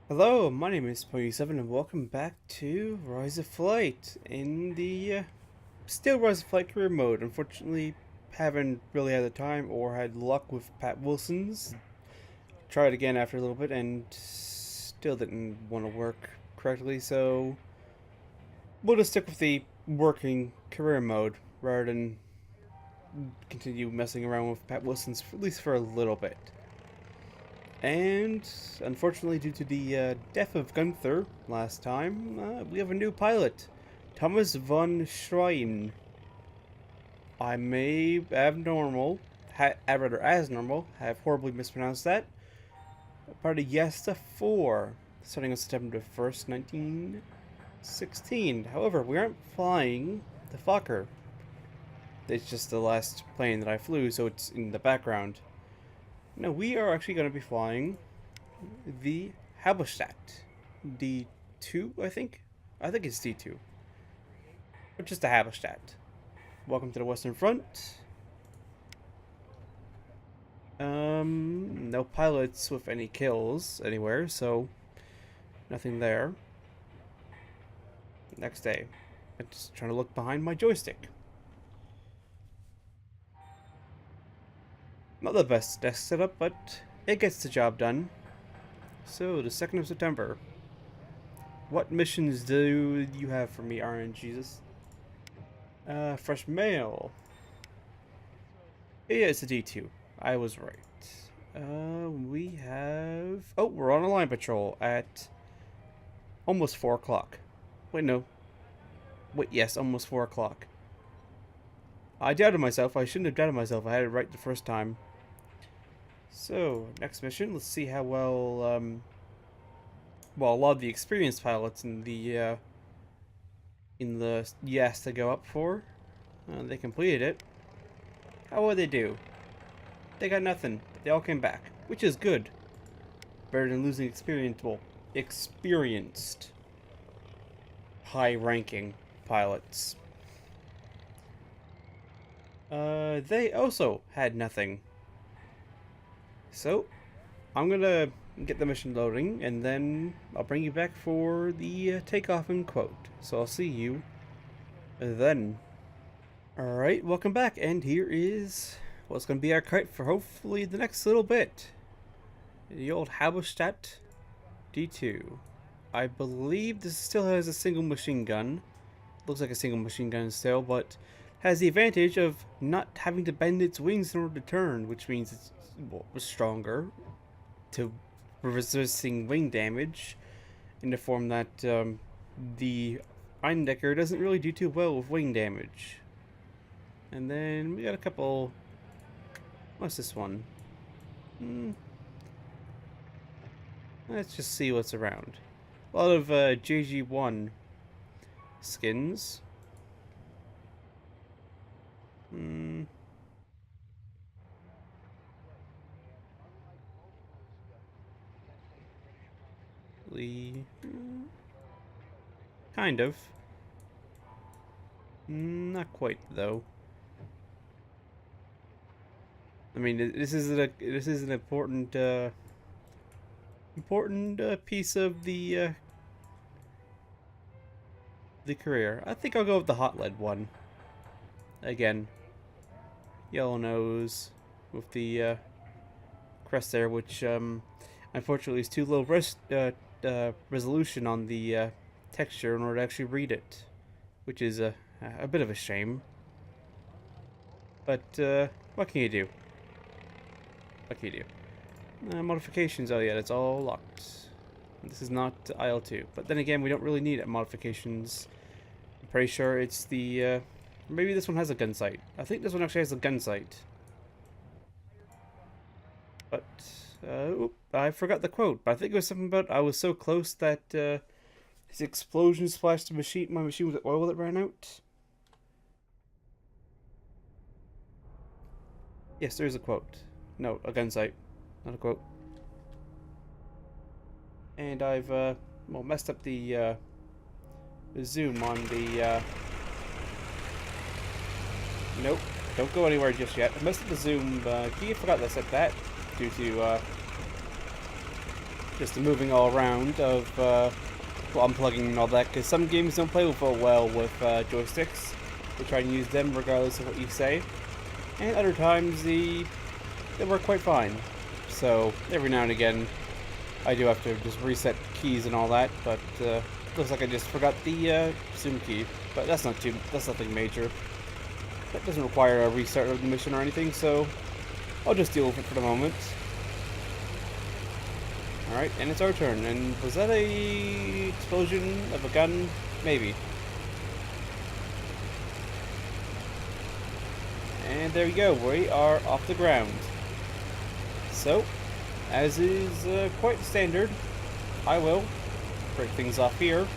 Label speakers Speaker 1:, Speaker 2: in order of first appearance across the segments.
Speaker 1: Hello, my name is Point7 and welcome back to Rise of Flight in the still Rise of Flight career mode. Unfortunately, haven't really had the time or had luck with Pat Wilson's. Tried again after a little bit and still didn't want to work correctly, so we'll just stick with the working career mode rather than continue messing around with Pat Wilson's at least for a little bit. And unfortunately, due to the death of Gunther last time, we have a new pilot, Thomas von Schreien. I may as normal, have horribly mispronounced that. Part of Jasta 4, starting on September 1st, 1916. However, we aren't flying the Fokker. It's just the last plane that I flew, so it's in the background. No, we are actually going to be flying the Halberstadt D2, I think. I think it's D2. Or just the Halberstadt. Welcome to the Western Front. No pilots with any kills anywhere, so nothing there. Next day. I'm just trying to look behind my joystick. Not the best desk setup, but it gets the job done. So, the 2nd of September. What missions do you have for me, RNGesus? Fresh mail. Yeah, it's a D2. I was right. We have... Oh, we're on a line patrol at almost 4 o'clock. Wait, no. Wait, yes, almost 4 o'clock. I doubted myself. I shouldn't have doubted myself. I had it right the first time. So, next mission. Let's see how well, well, a lot of the experienced pilots in the Jasta go up for. They completed it. How would they do? They got nothing. They all came back, which is good. Better than losing experienced, high-ranking pilots. They also had nothing. So, I'm gonna get the mission loading, and then I'll bring you back for the takeoff and quote. So I'll see you then. Alright, welcome back, and here is what's gonna be our kite for hopefully the next little bit. The old Halberstadt D2. I believe this still has a single machine gun. Looks like a single machine gun still, but has the advantage of not having to bend its wings in order to turn, which means it's stronger to resisting wing damage, in the form that the Eindecker doesn't really do too well with wing damage. And then we got a couple... What's this one? Let's just see what's around. A lot of JG1 skins. Kind of. Not quite though. I mean, this is an important piece of the career. I think I'll go with the hot lead one. Again, yellow nose with the crest there, which unfortunately is too low resolution on the texture in order to actually read it, which is a bit of a shame. But what can you do? What can you do? Modifications, oh yeah, it's all locked. This is not IL-2, but then again, we don't really need modifications. I'm pretty sure it's the maybe this one has a gun sight. I think this one actually has a gun sight. But I forgot the quote, but I think it was something about I was so close that his explosion splashed my machine with oil that ran out. Yes, there's a quote. No, a gun sight, not a quote. And I've well, messed up the zoom on the nope, don't go anywhere just yet. I messed up the zoom. I forgot to set that due to just the moving all around of unplugging and all that, because some games don't play well with joysticks. They try and use them regardless of what you say, and other times they work quite fine. So every now and again, I do have to just reset keys and all that, but looks like I just forgot the zoom key. But that's nothing major. That doesn't require a restart of the mission or anything, so I'll just deal with it for the moment. Alright, and it's our turn. And was that a explosion of a gun? Maybe. And there you go, we are off the ground. So, as is quite standard, I will break things off here.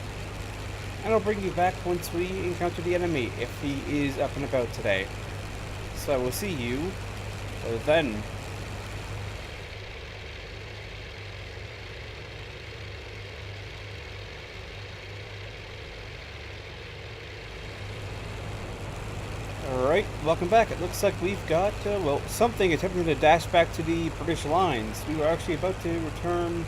Speaker 1: And I'll bring you back once we encounter the enemy, if he is up and about today. So I will see you then. Alright, welcome back. It looks like we've got, well, something attempting to dash back to the British lines. We were actually about to return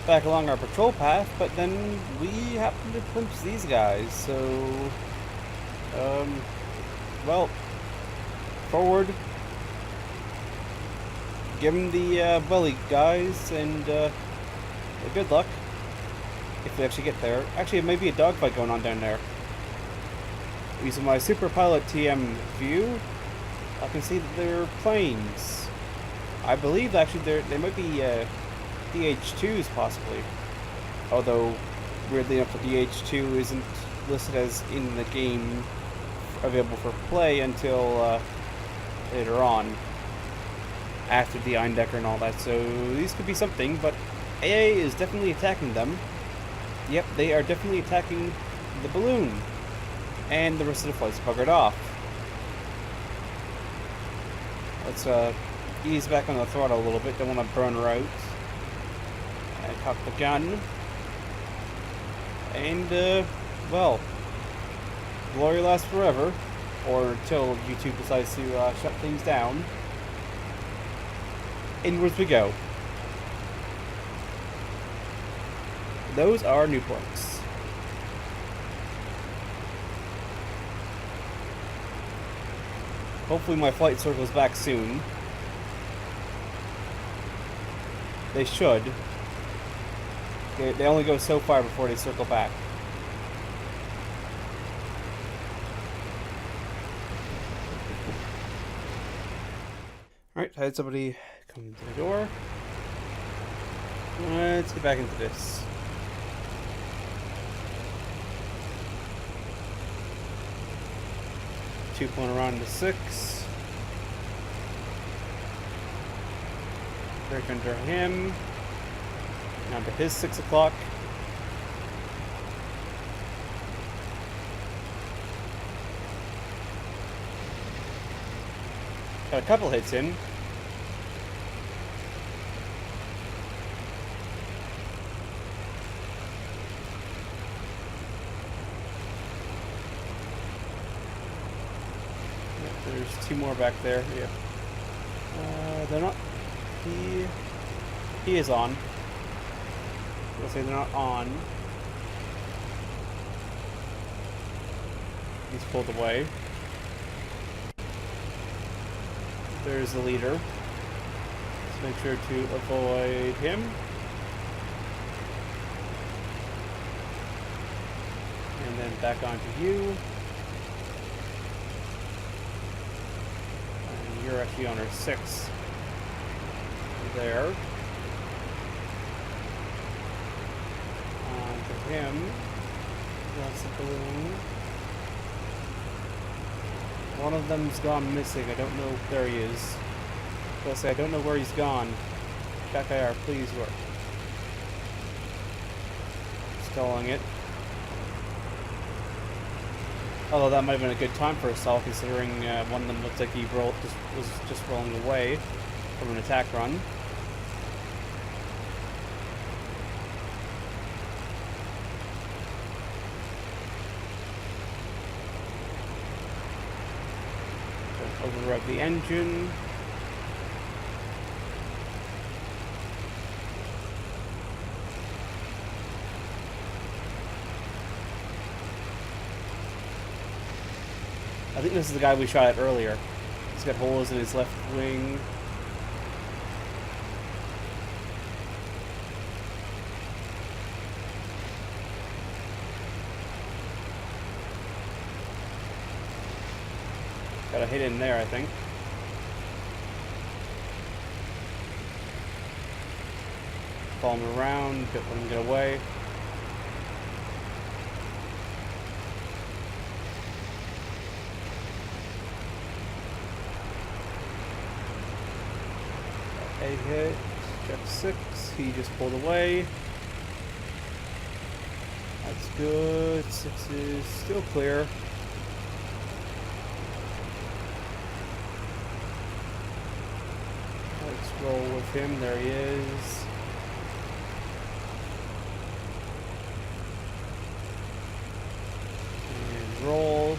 Speaker 1: back along our patrol path, but then we happened to glimpse these guys, so, well, forward, give them the belly, guys, and good luck, if we actually get there. Actually, it may be a dogfight going on down there. Using my Super Pilot TM view, I can see that they're planes. I believe, actually, they might be, DH2s possibly, although weirdly enough the DH2 isn't listed as in the game available for play until later on, after the Eindecker and all that, so these could be something, but AA is definitely attacking them. Yep, they are definitely attacking the balloon, and the rest of the flight's buggered off. Let's ease back on the throttle a little bit, don't want to burn her out. I cock the gun, and well, glory lasts forever, or until YouTube decides to shut things down. Inwards we go. Those are Nieuports. Hopefully my flight circles back soon. They should. They only go so far before they circle back. Alright, had somebody come to the door. Let's get back into this. Two pulling around to 6. Break under him. Now to his 6 o'clock. Got a couple hits in. There's 2 more back there. Yeah. They're not. He is on. I'll say they're not on. He's pulled away. There's the leader. Let's make sure to avoid him. And then back onto you. And you're actually on our 6. There. Onto him. That's the balloon. One of them's gone missing. I don't know. There he is. I was say I don't know where he's gone. Back IR, please work. Stalling it. Although that might have been a good time for a stall, considering one of them looked like he was just rolling away from an attack run. Overrev the engine. I think this is the guy we shot at earlier. He's got holes in his left wing. Got a hit in there, I think. Follow him around, let him get away. A hit, check 6, he just pulled away. That's good, 6 is still clear. Let's roll with him, there he is. And roll.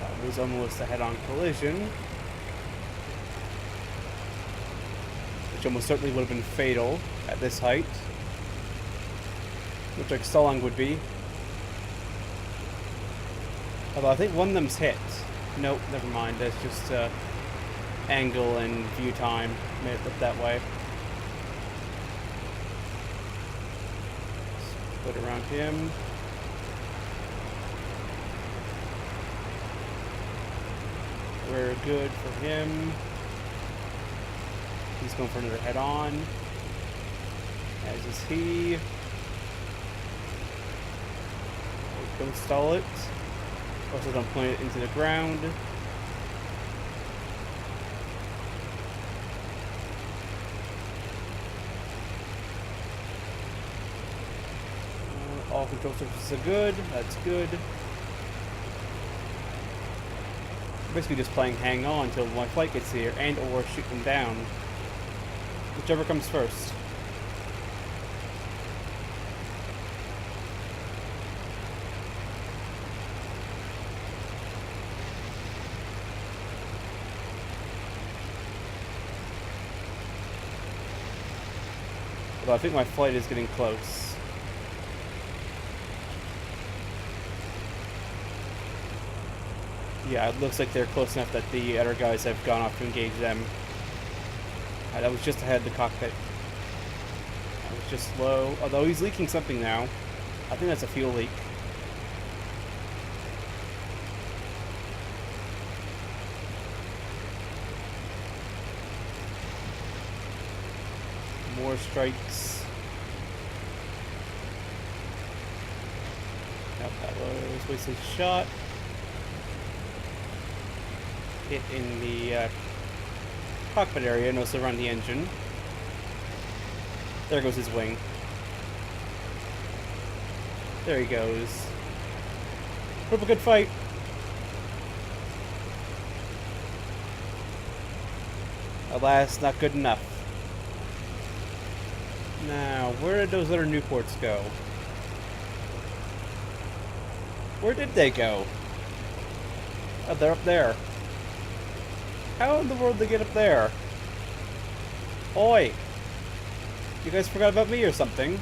Speaker 1: That was almost a head-on collision. Which almost certainly would have been fatal at this height. Which like stalling would be. Although I think one of them's hit. Nope, never mind. That's just angle and view time. Made it look that way. Put around him. We're good for him. He's going for another head-on. As is he. Don't stall it. Also don't point it into the ground. All control surfaces are good. That's good. Basically just playing hang on until my flight gets here and or shoot them down. Whichever comes first. Although I think my flight is getting close. Yeah, it looks like they're close enough that the other guys have gone off to engage them. That was just ahead of the cockpit. That was just slow. Although he's leaking something now. I think that's a fuel leak. More strikes. Nope, that was a wasted shot. Hit in the cockpit area and also around the engine. There goes his wing. There he goes. Put up a good fight. Alas, not good enough. Now, where did those other Nieuports go? Where did they go? Oh, they're up there. How in the world did they get up there? Oi! You guys forgot about me or something?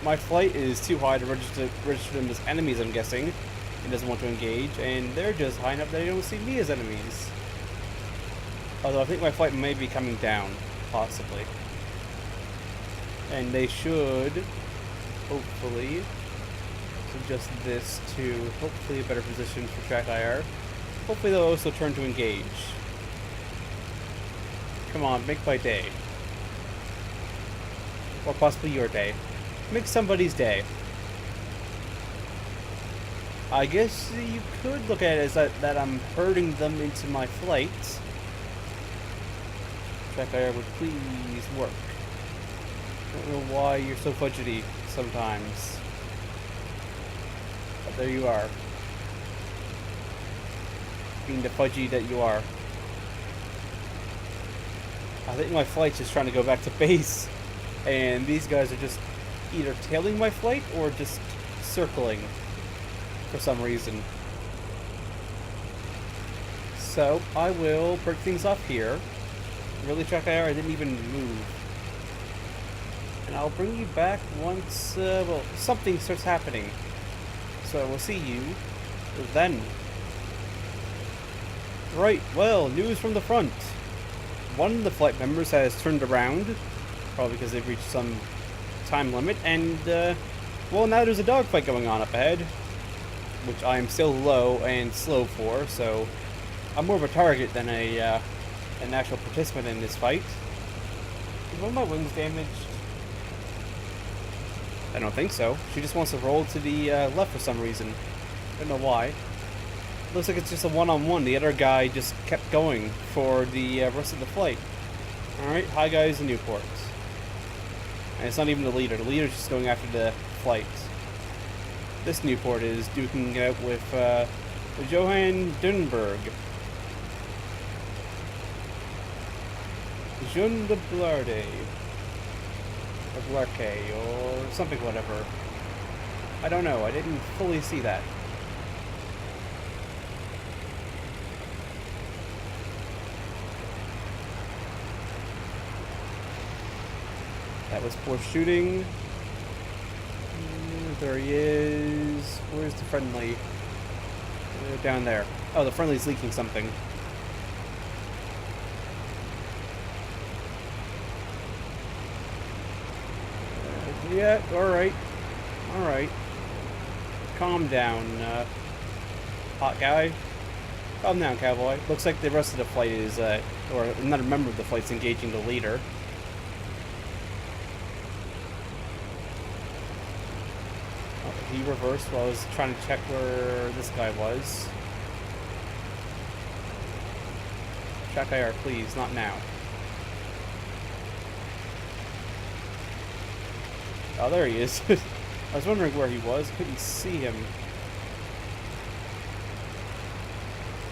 Speaker 1: My flight is too high to register them as enemies, I'm guessing. It doesn't want to engage, and they're just high enough that they don't see me as enemies. Although I think my flight may be coming down, possibly. And they should, hopefully, adjust this to hopefully a better position for track IR. Hopefully they'll also turn to engage. Come on, make my day. Or possibly your day. Make somebody's day. I guess you could look at it as that I'm herding them into my flight. Track IR would please work. I don't know why you're so fudgety sometimes. But there you are. Being the fudgy that you are. I think my flight's just trying to go back to base. And these guys are just either tailing my flight or just circling for some reason. So I will break things off here. Really, track IR, I didn't even move. and I'll bring you back once, well, something starts happening. So we'll see you then. Right, well, news from the front. One of the flight members has turned around, probably because they've reached some time limit, and, well, now there's a dogfight going on up ahead, which I am still low and slow for, so I'm more of a target than an actual participant in this fight. Is one of my wings damaged? I don't think so. She just wants to roll to the left for some reason. Don't know why. Looks like it's just a one-on-one. The other guy just kept going for the rest of the flight. Alright, hi guys in Newport. And it's not even the leader. The leader's just going after the flight. This Newport is duking it out with Johan Dunberg. Jean de Blarde. Or Blarke, or something, whatever. I don't know. I didn't fully see that. That was poor shooting. There he is. Where's the friendly? Down there. Oh, the friendly's leaking something. Yeah, alright. Alright. Calm down, hot guy. Calm down, cowboy. Looks like the rest of the flight is, or another member of the flight's engaging the leader. Oh, he reversed while I was trying to check where this guy was. Check IR, please, not now. Oh, there he is. I was wondering where he was. Couldn't see him.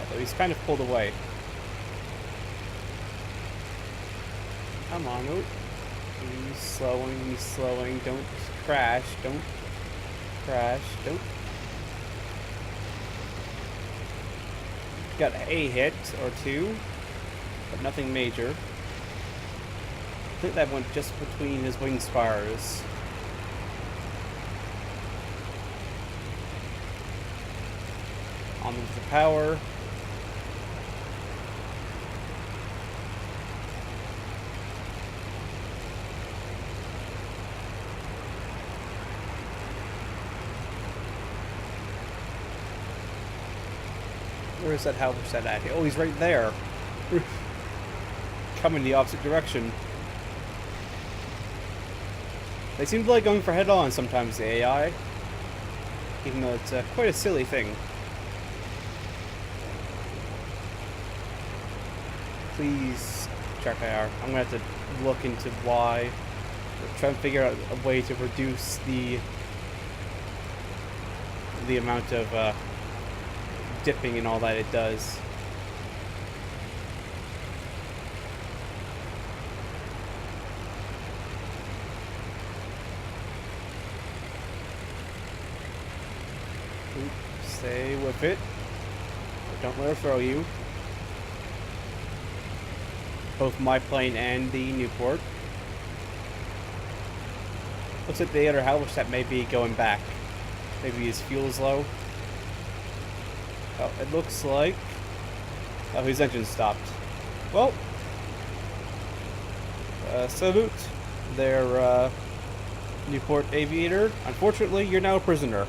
Speaker 1: Although he's kind of pulled away. Come on, oh. He's slowing. Don't crash. Don't crash. Don't. Got a hit or two, but nothing major. I think that went just between his wing spars. On into the power. Where is that halberset at? Oh, he's right there. Coming the opposite direction. They seem to like going for head-on sometimes, the AI. Even though it's quite a silly thing. Please check IR. I'm gonna have to look into why. Try and figure out a way to reduce the amount of dipping and all that it does. Stay with it. Don't let her throw you. Both my plane and the Newport. Looks like the other halberset may be going back. Maybe his fuel's low. Oh, it looks like... Oh, his engine stopped. Well, salute their Newport aviator. Unfortunately, you're now a prisoner.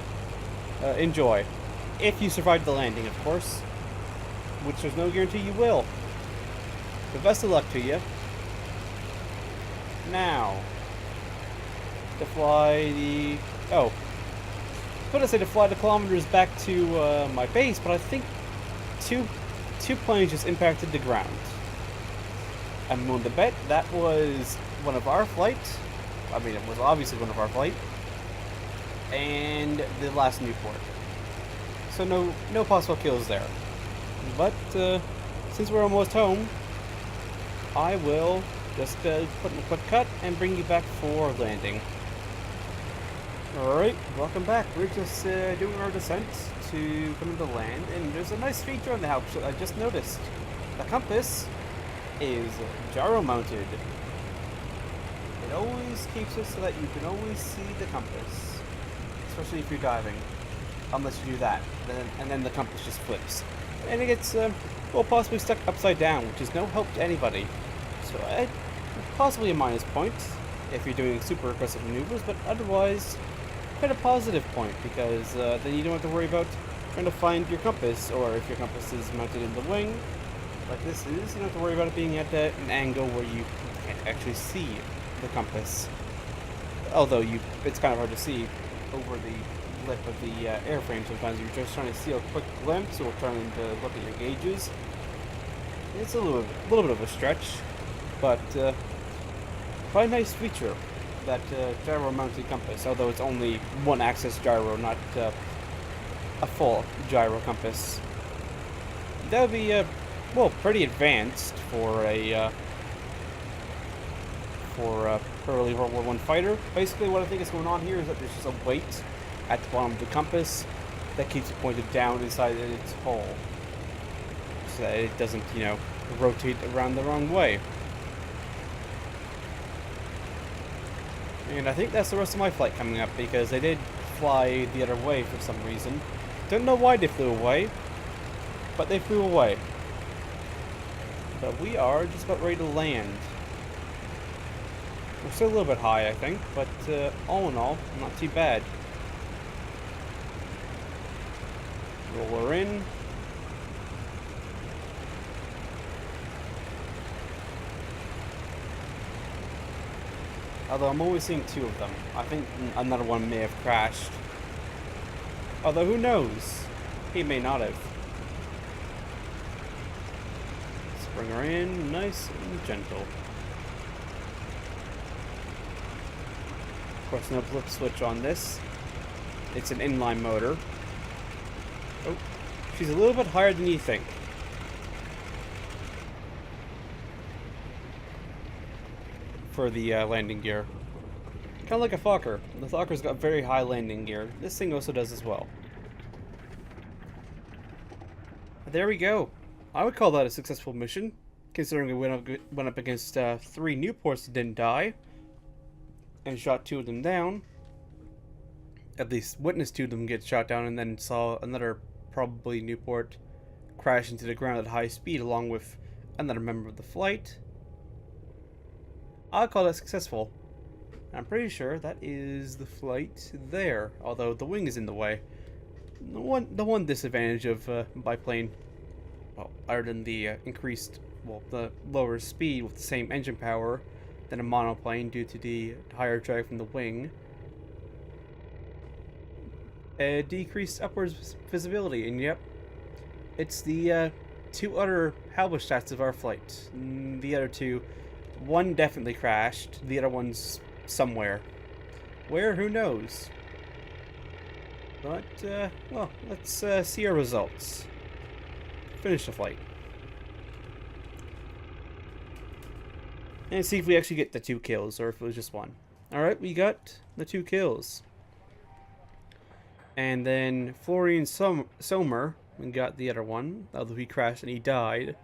Speaker 1: Enjoy. If you survive the landing, of course. Which there's no guarantee you will. But best of luck to you. Now, to fly the... Oh. I was going to say to fly the kilometers back to my base, but I think two planes just impacted the ground. I'm willing to bet that was one of our flights. I mean, it was obviously one of our flight. And the last Newport. So no possible kills there. But since we're almost home, I will just put in a quick cut and bring you back for landing. Alright, welcome back. We're just doing our descent to come into land, and there's a nice feature on the house that I just noticed. The compass is gyro mounted. It always keeps it so that you can always see the compass, especially if you're diving. Unless you do that, and then the compass just flips, and it gets well, possibly stuck upside down, which is no help to anybody. So possibly a minus point if you're doing super aggressive maneuvers, but otherwise quite a positive point, because then you don't have to worry about trying to find your compass, or if your compass is mounted in the wing, like this is, you don't have to worry about it being at an angle where you can't actually see the compass. Although it's kind of hard to see over the lip of the airframe sometimes. You're just trying to see a quick glimpse or trying to look at your gauges. It's a little bit of a stretch, but quite a nice feature, that gyro-mounted compass, although it's only one-axis gyro, not a full gyro compass. That would be, well, pretty advanced for a early World War I fighter. Basically, what I think is going on here is that there's just a weight at the bottom of the compass that keeps it pointed down inside its hole, so that it doesn't, rotate around the wrong way. And I think that's the rest of my flight coming up, because they did fly the other way for some reason. Don't know why they flew away, but they flew away. But we are just about ready to land. We're still a little bit high, I think, but all in all, not too bad. Roll her in. Although I'm always seeing two of them. I think another one may have crashed. Although who knows? He may not have. Let's bring her in nice and gentle. Of course, no flip switch on this. It's an inline motor. Oh, she's a little bit higher than you think. For the landing gear. Kind of like a Fokker. The Fokker's got very high landing gear. This thing also does as well. There we go. I would call that a successful mission, considering we went up against 3 Nieuports that didn't die, and shot 2 of them down. At least witnessed 2 of them get shot down, and then saw another probably Nieuport crash into the ground at high speed along with another member of the flight. I'll call that successful. I'm pretty sure that is the flight there, although the wing is in the way. The one disadvantage of biplane, well, other than the the lower speed with the same engine power than a monoplane due to the higher drag from the wing, decreased upwards visibility, and yep, it's the 2 other Halberstadts of our flight. The other 2, one definitely crashed, the other one's somewhere. Where? Who knows? But, well, let's see our results. Finish the flight. And see if we actually get the 2 kills, or if it was just 1. Alright, we got the 2 kills. And then Florian Sommer, we got the other one, although he crashed and he died.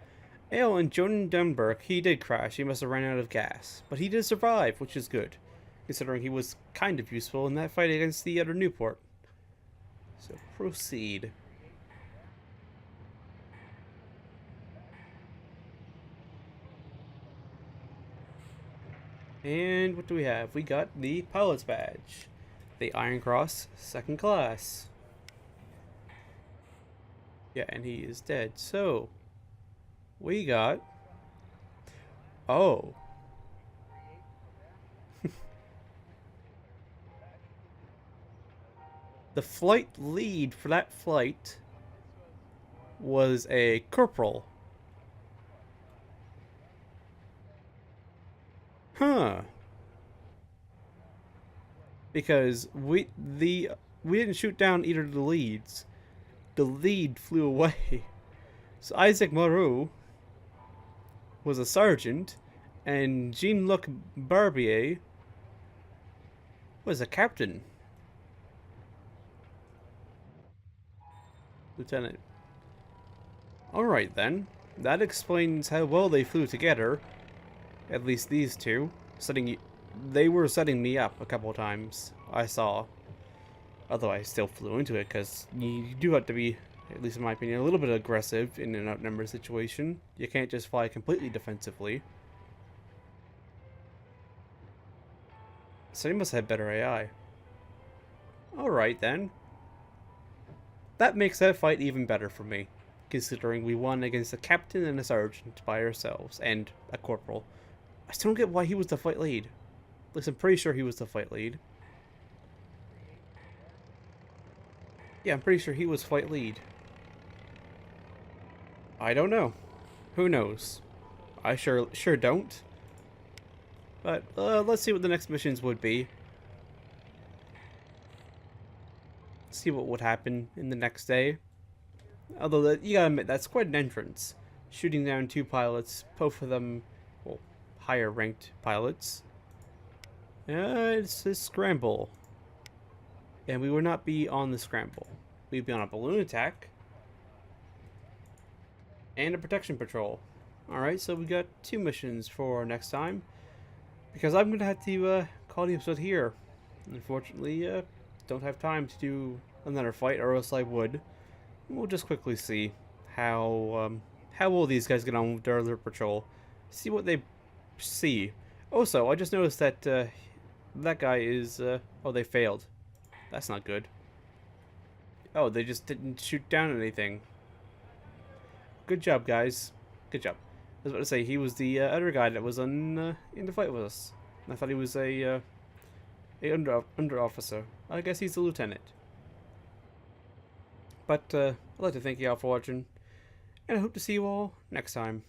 Speaker 1: Oh, and Jordan Dunberg, he did crash. He must have run out of gas. But he did survive, which is good, considering he was kind of useful in that fight against the other Nieuport. So, proceed. And what do we have? We got the pilot's badge. The Iron Cross, 2nd class. Yeah, and he is dead. So, we got... Oh. The flight lead for that flight was a corporal. Huh. Because we didn't shoot down either of the leads. The lead flew away. So Isaac Moreau was a sergeant, and Jean-Luc Barbier was a captain. Lieutenant. Alright then. That explains how well they flew together. At least these two. they were setting me up a couple of times, I saw. Although I still flew into it, because you do have to be, at least in my opinion, a little bit aggressive in an outnumbered situation. You can't just fly completely defensively. So he must have better AI. Alright then. That makes that fight even better for me, considering we won against a captain and a sergeant by ourselves, and a corporal. I still don't get why he was the fight lead. At least I'm pretty sure he was the fight lead. Yeah, I'm pretty sure he was fight lead. I don't know. Who knows? I sure don't. But let's see what the next missions would be. See what would happen in the next day. Although you gotta admit, that's quite an entrance. Shooting down 2 pilots, both of them, well, higher ranked pilots. It's a scramble. And we would not be on the scramble. We'd be on a balloon attack. And a protection patrol. Alright, so we got 2 missions for next time. Because I'm going to have to call the episode here. Unfortunately, don't have time to do another fight, or else I would. We'll just quickly see how will these guys get on with their patrol. See what they see. Also, I just noticed that that guy is... oh, they failed. That's not good. Oh, they just didn't shoot down anything. Good job, guys. Good job. I was about to say, he was the other guy that was in the fight with us. I thought he was a under officer. I guess he's a lieutenant. But I'd like to thank you all for watching, and I hope to see you all next time.